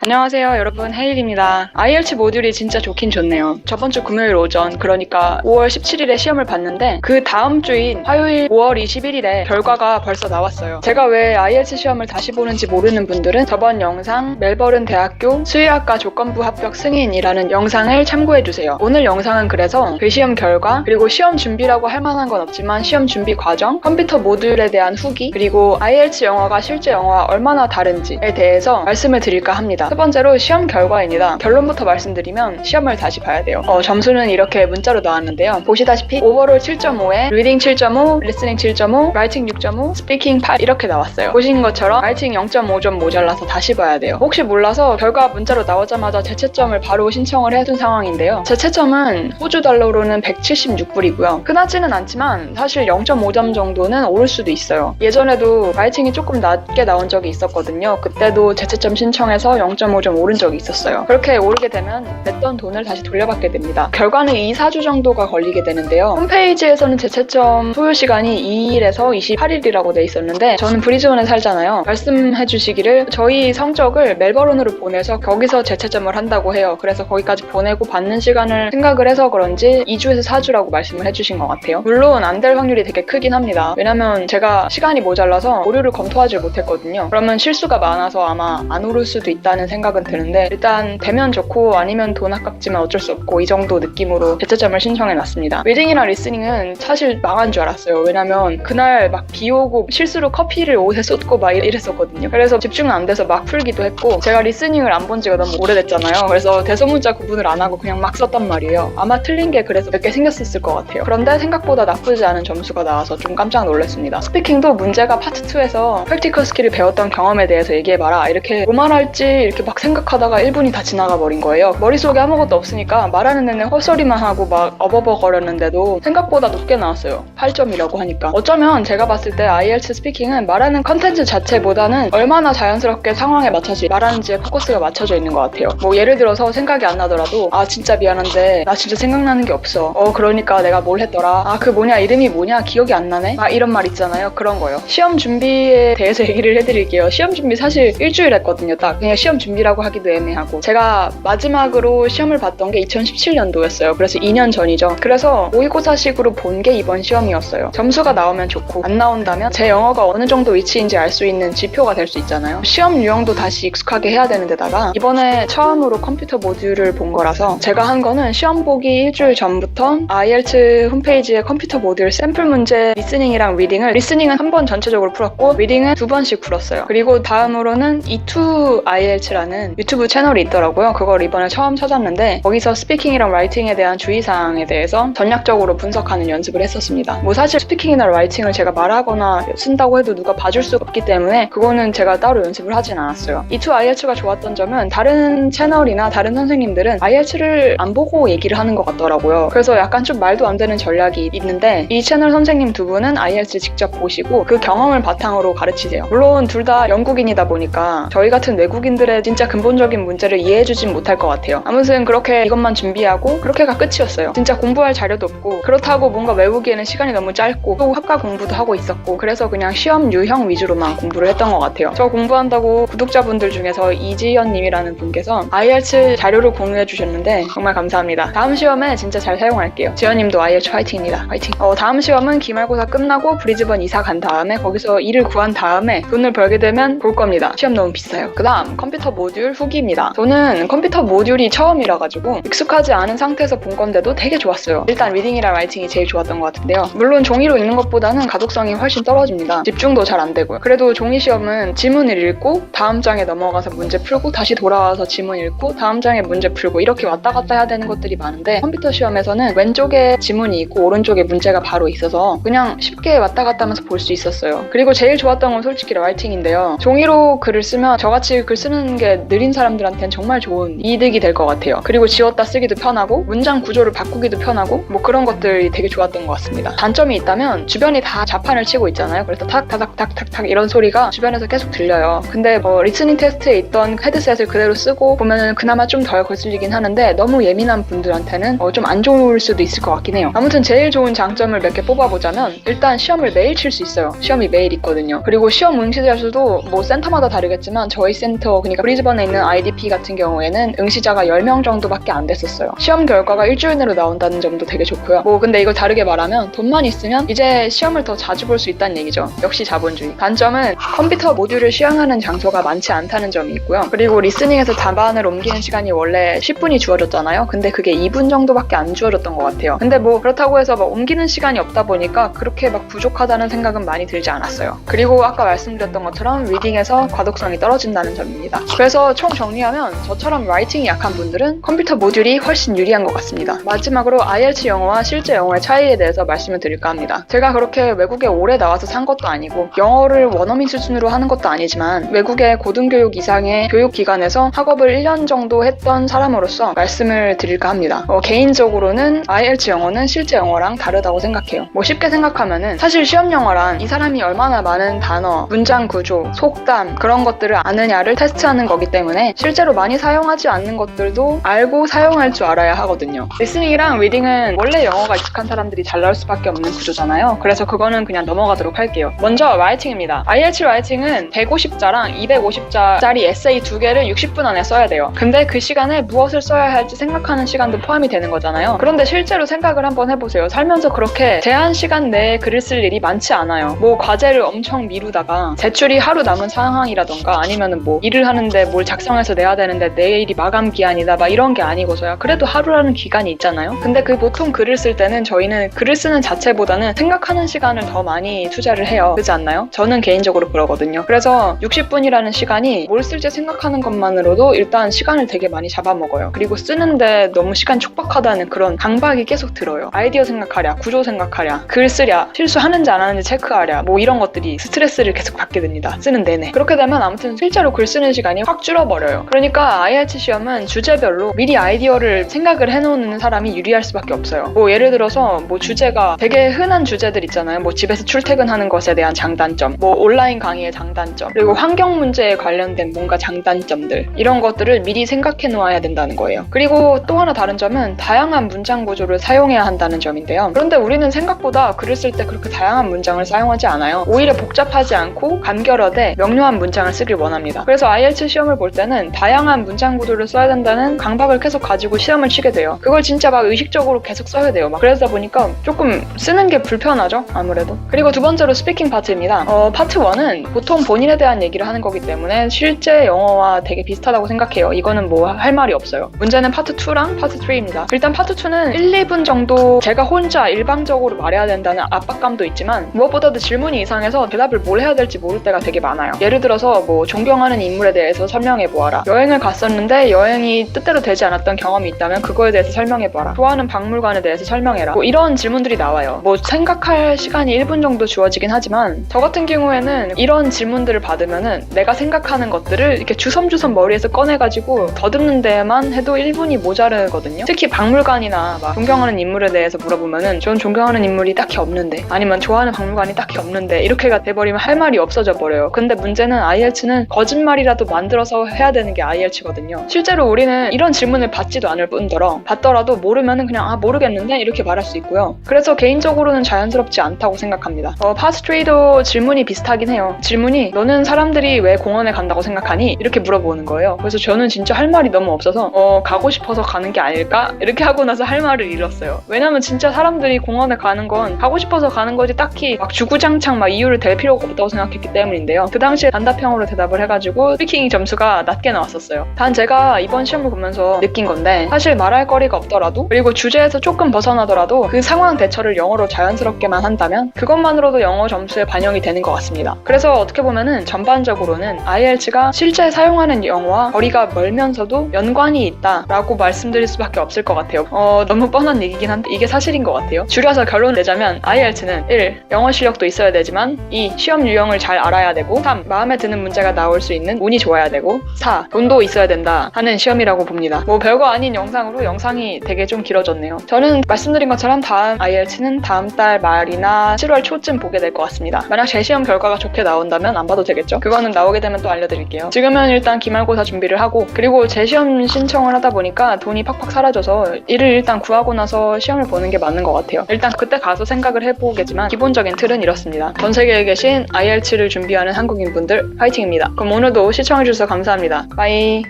안녕하세요 여러분, 헤일입니다. IELTS 모듈이 진짜 좋긴 좋네요. 저번주 금요일 오전, 그러니까 5월 17일에 시험을 봤는데 그 다음 주인 화요일 5월 21일에 결과가 벌써 나왔어요. 제가 왜 IELTS 시험을 다시 보는지 모르는 분들은 저번 영상 멜버른 대학교 수의학과 조건부 합격 승인이라는 영상을 참고해주세요. 오늘 영상은 그래서 그 시험 결과, 그리고 시험 준비라고 할 만한 건 없지만 시험 준비 과정, 컴퓨터 모듈에 대한 후기, 그리고 IELTS 영어가 실제 영어와 얼마나 다른지에 대해서 말씀을 드릴까 합니다. 첫 번째로 시험 결과입니다. 결론부터 말씀드리면 시험을 다시 봐야 돼요. 점수는 이렇게 문자로 나왔는데요. 보시다시피 오버롤 7.5에 리딩 7.5, 리스닝 7.5, 라이팅 6.5, 스피킹 8 이렇게 나왔어요. 보신 것처럼 라이팅 0.5점 모자라서 다시 봐야 돼요. 혹시 몰라서 결과 문자로 나오자마자 재채점을 바로 신청을 해둔 상황인데요. 재채점은 호주 달러로는 176불이고요. 흔하지는 않지만 사실 0.5점 정도는 오를 수도 있어요. 예전에도 라이팅이 조금 낮게 나온 적이 있었거든요. 그때도 재채점 신청해서 0.5점 오른 적이 있었어요. 그렇게 오르게 되면 냈던 돈을 다시 돌려받게 됩니다. 결과는 2-4주 정도가 걸리게 되는데요. 홈페이지에서는 재채점 소요 시간이 2일에서 28일이라고 돼 있었는데 저는 브리즈번에 살잖아요. 말씀해 주시기를 저희 성적을 멜버른으로 보내서 거기서 재채점을 한다고 해요. 그래서 거기까지 보내고 받는 시간을 생각을 해서 그런지 2주에서 4주라고 말씀을 해주신 것 같아요. 물론 안 될 확률이 되게 크긴 합니다. 왜냐면 제가 시간이 모자라서 오류를 검토하지 못했거든요. 그러면 실수가 많아서 아마 안 오를 수도 있다는 생각은 드는데 일단 되면 좋고 아니면 돈 아깝지만 어쩔 수 없고 이 정도 느낌으로 재채점을 신청해놨습니다. 리딩이랑 리스닝은 사실 망한 줄 알았어요. 왜냐면 그날 막 비 오고 실수로 커피를 옷에 쏟고 막 이랬었거든요. 그래서 집중은 안 돼서 막 풀기도 했고 제가 리스닝을 안 본 지가 너무 오래됐잖아요. 그래서 대소문자 구분을 안 하고 그냥 막 썼단 말이에요. 아마 틀린 게 그래서 몇 개 생겼었을 것 같아요. 그런데 생각보다 나쁘지 않은 점수가 나와서 좀 깜짝 놀랐습니다. 스피킹도 문제가 파트 2에서 프랙티컬 스킬을 배웠던 경험에 대해서 얘기해봐라 이렇게 뭐 말할지 이렇게 막 생각하다가 1분이 다 지나가 버린 거예요. 머릿속에 아무것도 없으니까 말하는 내내 헛소리만 하고 막 어버버거렸는데도 생각보다 높게 나왔어요. 8점이라고 하니까. 어쩌면 제가 봤을 때 IELTS 스피킹은 말하는 컨텐츠 자체보다는 얼마나 자연스럽게 상황에 맞춰서 말하는지에 포커스가 맞춰져 있는 것 같아요. 뭐 예를 들어서 생각이 안 나더라도 아 진짜 미안한데 나 진짜 생각나는 게 없어. 그러니까 내가 뭘 했더라. 아 그 뭐냐 이름이 뭐냐 기억이 안 나네. 막 이런 말 있잖아요. 그런 거요. 시험 준비에 대해서 얘기를 해드릴게요. 시험 준비 사실 일주일 했거든요. 딱 그냥 시험 준비라고 하기도 애매하고 제가 마지막으로 시험을 봤던 게 2017년도였어요. 그래서 2년 전이죠. 그래서 모의고사식으로 본 게 이번 시험이었어요. 점수가 나오면 좋고 안 나온다면 제 영어가 어느 정도 위치인지 알 수 있는 지표가 될 수 있잖아요. 시험 유형도 다시 익숙하게 해야 되는 데다가 이번에 처음으로 컴퓨터 모듈을 본 거라서 제가 한 거는 시험 보기 일주일 전부터 IELTS 홈페이지에 컴퓨터 모듈 샘플 문제 리스닝이랑 리스닝은 한 번 전체적으로 풀었고 리딩은 2번씩 풀었어요. 그리고 다음으로는 E2 IELTS라는 유튜브 채널이 있더라고요. 그걸 이번에 처음 찾았는데 거기서 스피킹이랑 라이팅에 대한 주의사항에 대해서 전략적으로 분석하는 연습을 했었습니다. 뭐 사실 스피킹이나 라이팅을 제가 말하거나 쓴다고 해도 누가 봐줄 수가 없기 때문에 그거는 제가 따로 연습을 하진 않았어요. E2 IELTS가 좋았던 점은 다른 채널이나 다른 선생님들은 IELTS를 안 보고 얘기를 하는 것 같더라고요. 그래서 약간 좀 말도 안 되는 전략이 있는데 이 채널 선생님 두 분은 IELTS 직접 보시고 그 경험을 바탕으로 가르치세요. 물론 둘 다 영국인이다 보니까 저희 같은 외국인들의 진짜 근본적인 문제를 이해해주진 못할 것 같아요. 아무튼 그렇게 이것만 준비하고 그렇게가 끝이었어요. 진짜 공부할 자료도 없고 그렇다고 뭔가 외우기에는 시간이 너무 짧고 또 학과 공부도 하고 있었고 그래서 그냥 시험 유형 위주로만 공부를 했던 것 같아요. 저 공부한다고 구독자분들 중에서 이지연님이라는 분께서 IELTS 자료를 공유해 주셨는데 정말 감사합니다. 다음 시험에 진짜 잘 사용할게요. 지연님도 IELTS 화이팅입니다. 화이팅! 다음 시험은 기말고사 끝나고 브리즈번 이사 간 다음에 거기서 일을 구한 다음에 돈을 벌게 되면 볼 겁니다. 시험 너무 비싸요. 그 다음 컴퓨터 모듈 후기입니다. 저는 컴퓨터 모듈이 처음이라 가지고 익숙하지 않은 상태에서 본 건데도 되게 좋았어요. 일단 리딩이랑 라이팅이 제일 좋았던 것 같은데요. 물론 종이로 읽는 것보다는 가독성이 훨씬 떨어집니다. 집중도 잘 안 되고요. 그래도 종이 시험은 지문을 읽고 다음 장에 넘어가서 문제 풀고 다시 돌아와서 지문 읽고 다음 장에 문제 풀고 이렇게 왔다 갔다 해야 되는 것들이 많은데 컴퓨터 시험에서는 왼쪽에 지문이 있고 오른쪽에 문제가 바로 있어서 그냥 쉽게 왔다 갔다 하면서 볼 수 있었어요. 그리고 제일 좋았던 건 솔직히 라이팅인데요. 종이로 글을 쓰면 저같이 글 쓰는 게 느린 사람들한테는 정말 좋은 이득이 될 것 같아요. 그리고 지웠다 쓰기도 편하고 문장 구조를 바꾸기도 편하고 뭐 그런 것들이 되게 좋았던 것 같습니다. 단점이 있다면 주변이 다 자판을 치고 있잖아요. 그래서 탁탁탁탁탁 이런 소리가 주변에서 계속 들려요. 근데 리스닝 테스트에 있던 헤드셋을 그대로 쓰고 보면은 그나마 좀 덜 거슬리긴 하는데 너무 예민한 분들한테는 좀 안 좋을 수도 있을 것 같긴 해요. 아무튼 제일 좋은 장점을 몇 개 뽑아보자면 일단 시험을 매일 칠 수 있어요. 시험이 매일 있거든요. 그리고 시험 응시자 수도 뭐 센터마다 다르겠지만 저희 센터 그러니까 브리즈번에 있는 IDP 같은 경우에는 응시자가 10명 정도밖에 안 됐었어요. 시험 결과가 일주일 내로 나온다는 점도 되게 좋고요. 근데 이걸 다르게 말하면 돈만 있으면 이제 시험을 더 자주 볼 수 있다는 얘기죠. 역시 자본주의. 단점은 컴퓨터 모듈을 시행하는 장소가 많지 않다는 점이 있고요. 그리고 리스닝에서 답안을 옮기는 시간이 원래 10분이 주어졌잖아요. 근데 그게 2분 정도밖에 안 주어졌던 것 같아요. 근데 그렇다고 해서 옮기는 시간이 없다 보니까 그렇게 부족하다는 생각은 많이 들지 않았어요. 그리고 아까 말씀드렸던 것처럼 리딩에서 과독성이 떨어진다는 점입니다. 그래서 총 정리하면 저처럼 라이팅이 약한 분들은 컴퓨터 모듈이 훨씬 유리한 것 같습니다. 마지막으로 IELTS 영어와 실제 영어의 차이에 대해서 말씀을 드릴까 합니다. 제가 그렇게 외국에 오래 나와서 산 것도 아니고 영어를 원어민 수준으로 하는 것도 아니지만 외국의 고등교육 이상의 교육기관에서 학업을 1년 정도 했던 사람으로서 말씀을 드릴까 합니다. 개인적으로는 IELTS 영어는 실제 영어랑 다르다고 생각해요. 쉽게 생각하면은 사실 시험 영어란 이 사람이 얼마나 많은 단어, 문장 구조, 속담 그런 것들을 아느냐를 테스트하는 거기 때문에 실제로 많이 사용하지 않는 것들도 알고 사용할 줄 알아야 하거든요. 리스닝이랑 리딩은 원래 영어가 익숙한 사람들이 잘 나올 수밖에 없는 구조잖아요. 그래서 그거는 그냥 넘어가도록 할게요. 먼저 라이팅입니다. IELTS 라이팅은 150자랑 250자짜리 에세이 2개를 60분 안에 써야 돼요. 근데 그 시간에 무엇을 써야 할지 생각하는 시간도 포함이 되는 거잖아요. 그런데 실제로 생각을 한번 해보세요. 살면서 그렇게 제한 시간 내에 글을 쓸 일이 많지 않아요. 과제를 엄청 미루다가 제출이 하루 남은 상황이라던가 아니면은 일을 하는데 뭘 작성해서 내야 되는데 내일이 마감 기한이다 이런 게 아니고서야 그래도 하루라는 기간이 있잖아요. 근데 보통 글을 쓸 때는 저희는 글을 쓰는 자체보다는 생각하는 시간을 더 많이 투자를 해요. 그렇지 않나요? 저는 개인적으로 그러거든요. 그래서 60분이라는 시간이 뭘 쓸지 생각하는 것만으로도 일단 시간을 되게 많이 잡아먹어요. 그리고 쓰는데 너무 시간 촉박하다는 그런 강박이 계속 들어요. 아이디어 생각하랴, 구조 생각하랴, 글 쓰랴, 실수하는지 안 하는지 체크하랴 이런 것들이 스트레스를 계속 받게 됩니다. 쓰는 내내. 그렇게 되면 아무튼 실제로 글 쓰는 시간이 확 줄어버려요. 그러니까 IELTS 시험은 주제별로 미리 아이디어를 생각을 해놓는 사람이 유리할 수밖에 없어요. 예를 들어서 주제가 되게 흔한 주제들 있잖아요. 집에서 출퇴근하는 것에 대한 장단점, 온라인 강의의 장단점, 그리고 환경 문제에 관련된 뭔가 장단점들 이런 것들을 미리 생각해 놓아야 된다는 거예요. 그리고 또 하나 다른 점은 다양한 문장 구조를 사용해야 한다는 점인데요. 그런데 우리는 생각보다 글을 쓸 때 그렇게 다양한 문장을 사용하지 않아요. 오히려 복잡하지 않고 간결하되 명료한 문장을 쓰길 원합니다. 그래서 IELTS 시험을 볼 때는 다양한 문장 구조를 써야 된다는 강박을 계속 가지고 시험을 치게 돼요. 그걸 진짜 의식적으로 계속 써야 돼요. 그러다 보니까 조금 쓰는 게 불편하죠, 아무래도. 그리고 두 번째로 스피킹 파트입니다. 파트 1은 보통 본인에 대한 얘기를 하는 거기 때문에 실제 영어와 되게 비슷하다고 생각해요. 이거는 할 말이 없어요. 문제는 파트 2랑 파트 3입니다. 일단 파트 2는 1, 2분 정도 제가 혼자 일방적으로 말해야 된다는 압박감도 있지만 무엇보다도 질문이 이상해서 대답을 뭘 해야 될지 모를 때가 되게 많아요. 예를 들어서 존경하는 인물에 대해서 설명해보아라. 여행을 갔었는데 여행이 뜻대로 되지 않았던 경험이 있다면 그거에 대해서 설명해봐라. 좋아하는 박물관에 대해서 설명해라. 이런 질문들이 나와요. 생각할 시간이 1분 정도 주어지긴 하지만 저 같은 경우에는 이런 질문들을 받으면은 내가 생각하는 것들을 이렇게 주섬주섬 머리에서 꺼내가지고 더듬는 데만 해도 1분이 모자르거든요. 특히 박물관이나 존경하는 인물에 대해서 물어보면은 전 존경하는 인물이 딱히 없는데 아니면 좋아하는 박물관이 딱히 없는데 이렇게가 돼버리면 할 말이 없어져 버려요. 근데 문제는 IELTS는 거짓말이라도 만들어서 해야 되는 게 IELTS거든요. 실제로 우리는 이런 질문을 받지도 않을 뿐더러 받더라도 모르면은 그냥 모르겠는데 이렇게 말할 수 있고요. 그래서 개인적으로는 자연스럽지 않다고 생각합니다. 파트 3도 질문이 비슷하긴 해요. 질문이 너는 사람들이 왜 공원에 간다고 생각하니? 이렇게 물어보는 거예요. 그래서 저는 진짜 할 말이 너무 없어서 가고 싶어서 가는 게 아닐까? 이렇게 하고 나서 할 말을 잃었어요. 왜냐면 진짜 사람들이 공원에 가는 건 가고 싶어서 가는 거지 딱히 주구장창 이유를 댈 필요가 없다고 생각했기 때문인데요. 그 당시에 단답형으로 대답을 해가지고 스피킹 점수가 낮게 나왔었어요. 단 제가 이번 시험을 보면서 느낀 건데 사실 말할 거리가 없더라도 그리고 주제에서 조금 벗어나더라도 그 상황 대처를 영어로 자연스럽게만 한다면 그것만으로도 영어 점수에 반영이 되는 것 같습니다. 그래서 어떻게 보면은 전반적으로는 IELTS가 실제 사용하는 영어와 거리가 멀면서도 연관이 있다라고 말씀드릴 수밖에 없을 것 같아요. 너무 뻔한 얘기긴 한데 이게 사실인 것 같아요. 줄여서 결론을 내자면 IELTS는 1. 영어 실력도 있어야 되지만 2. 시험 유형을 잘 알아야 되고 3. 마음에 드는 문제가 나올 수 있는 운이 좋아야 되고 4. 돈도 있어야 된다 하는 시험이라고 봅니다. 별거 아닌 영상으로 영상이 되게 좀 길어졌네요. 저는 말씀드린 것처럼 다음 IELTS는 다음 달 말이나 7월 초쯤 보게 될 것 같습니다. 만약 제 시험 결과가 좋게 나온다면 안 봐도 되겠죠? 그거는 나오게 되면 또 알려드릴게요. 지금은 일단 기말고사 준비를 하고 그리고 재시험 신청을 하다 보니까 돈이 팍팍 사라져서 이를 일단 구하고 나서 시험을 보는 게 맞는 것 같아요. 일단 그때 가서 생각을 해보겠지만 기본적인 틀은 이렇습니다. 전 세계에 계신 IELTS를 준비하는 한국인분들 파이팅입니다. 그럼 오늘도 시청해주셔서 감사합니다. 빠이.